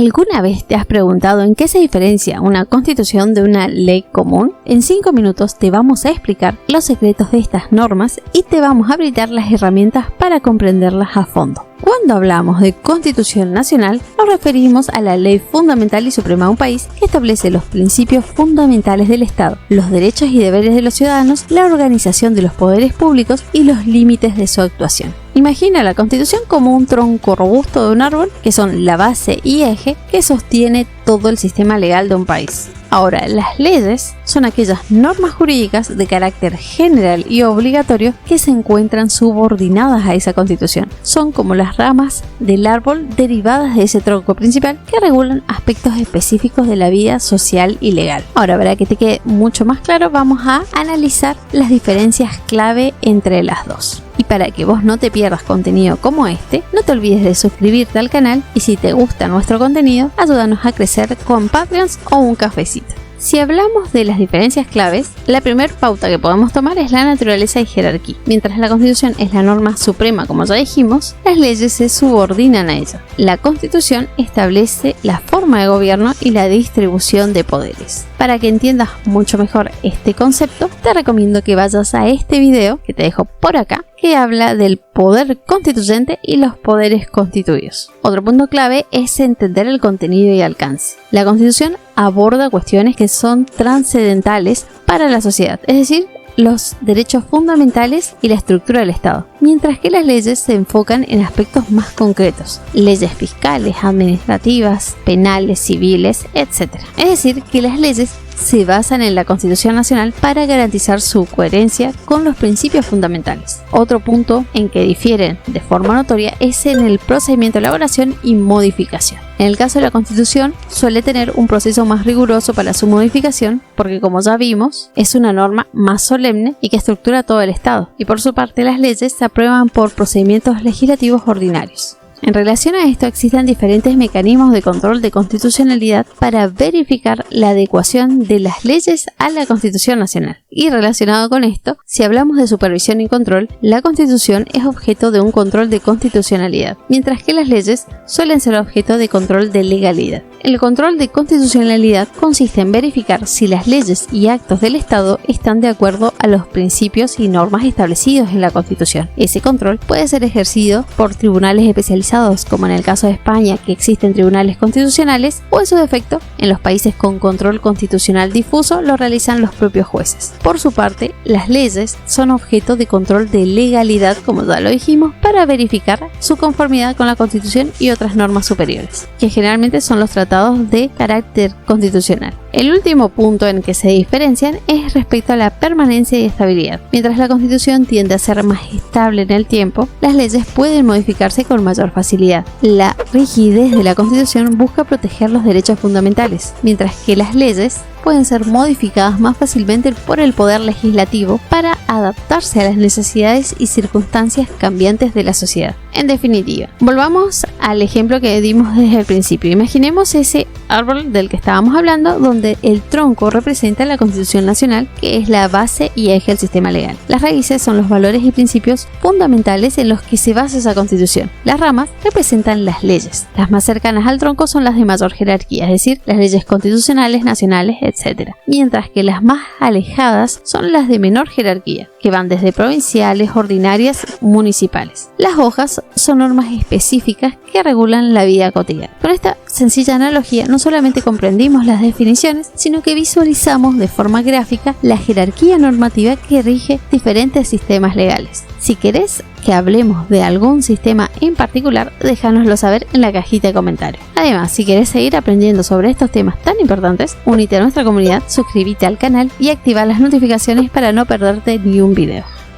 ¿Alguna vez te has preguntado en qué se diferencia una constitución de una ley común? En 5 minutos te vamos a explicar los secretos de estas normas y te vamos a brindar las herramientas para comprenderlas a fondo. Cuando hablamos de Constitución Nacional, nos referimos a la ley fundamental y suprema de un país que establece los principios fundamentales del Estado, los derechos y deberes de los ciudadanos, la organización de los poderes públicos y los límites de su actuación. Imagina la Constitución como un tronco robusto de un árbol, que son la base y eje que sostiene todo el sistema legal de un país. Ahora, las leyes son aquellas normas jurídicas de carácter general y obligatorio que se encuentran subordinadas a esa Constitución. Son como las ramas del árbol derivadas de ese tronco principal que regulan aspectos específicos de la vida social y legal. Ahora, para que te quede mucho más claro, vamos a analizar las diferencias clave entre las dos. Y para que vos no te pierdas contenido como este, no te olvides de suscribirte al canal y si te gusta nuestro contenido, ayúdanos a crecer con Patreons o un cafecito. Si hablamos de las diferencias claves, la primera pauta que podemos tomar es la naturaleza y jerarquía. Mientras la Constitución es la norma suprema, como ya dijimos, las leyes se subordinan a ella. La Constitución establece la forma de gobierno y la distribución de poderes. Para que entiendas mucho mejor este concepto, te recomiendo que vayas a este video que te dejo por acá, que habla del poder constituyente y los poderes constituidos. Otro punto clave es entender el contenido y alcance. La Constitución aborda cuestiones que son trascendentales para la sociedad, es decir, los derechos fundamentales y la estructura del Estado, mientras que las leyes se enfocan en aspectos más concretos, leyes fiscales, administrativas, penales, civiles, etc. Es decir, que las leyes se basan en la Constitución Nacional para garantizar su coherencia con los principios fundamentales. Otro punto en que difieren de forma notoria es en el procedimiento de elaboración y modificación. En el caso de la Constitución suele tener un proceso más riguroso para su modificación porque, como ya vimos, es una norma más solemne y que estructura todo el Estado, y por su parte las leyes se aprueban por procedimientos legislativos ordinarios. En relación a esto existen diferentes mecanismos de control de constitucionalidad para verificar la adecuación de las leyes a la Constitución Nacional. Y relacionado con esto, si hablamos de supervisión y control, la Constitución es objeto de un control de constitucionalidad, mientras que las leyes suelen ser objeto de control de legalidad. El control de constitucionalidad consiste en verificar si las leyes y actos del Estado están de acuerdo a los principios y normas establecidos en la Constitución. Ese control puede ser ejercido por tribunales especializados, como en el caso de España, que existen tribunales constitucionales, o en su defecto, en los países con control constitucional difuso, lo realizan los propios jueces. Por su parte, las leyes son objeto de control de legalidad, como ya lo dijimos, para verificar su conformidad con la Constitución y otras normas superiores, que generalmente son los tratados de carácter constitucional. El último punto en que se diferencian es respecto a la permanencia y estabilidad. Mientras la Constitución tiende a ser más estable en el tiempo, las leyes pueden modificarse con mayor facilidad. La rigidez de la Constitución busca proteger los derechos fundamentales, mientras que las leyes pueden ser modificadas más fácilmente por el poder legislativo para adaptarse a las necesidades y circunstancias cambiantes de la sociedad. En definitiva, volvamos al ejemplo que dimos desde el principio. Imaginemos ese árbol del que estábamos hablando, donde el tronco representa la Constitución Nacional, que es la base y eje del sistema legal. Las raíces son los valores y principios fundamentales en los que se basa esa Constitución. Las ramas representan las leyes. Las más cercanas al tronco son las de mayor jerarquía, es decir, las leyes constitucionales, nacionales, etc. Mientras que las más alejadas son las de menor jerarquía, que van desde provinciales, ordinarias, municipales. Las hojas son normas específicas que regulan la vida cotidiana. Con esta sencilla analogía no solamente comprendimos las definiciones, sino que visualizamos de forma gráfica la jerarquía normativa que rige diferentes sistemas legales. Si querés que hablemos de algún sistema en particular, déjanoslo saber en la cajita de comentarios. Además, si querés seguir aprendiendo sobre estos temas tan importantes, únete a nuestra comunidad, suscríbete al canal y activa las notificaciones para no perderte ni un video.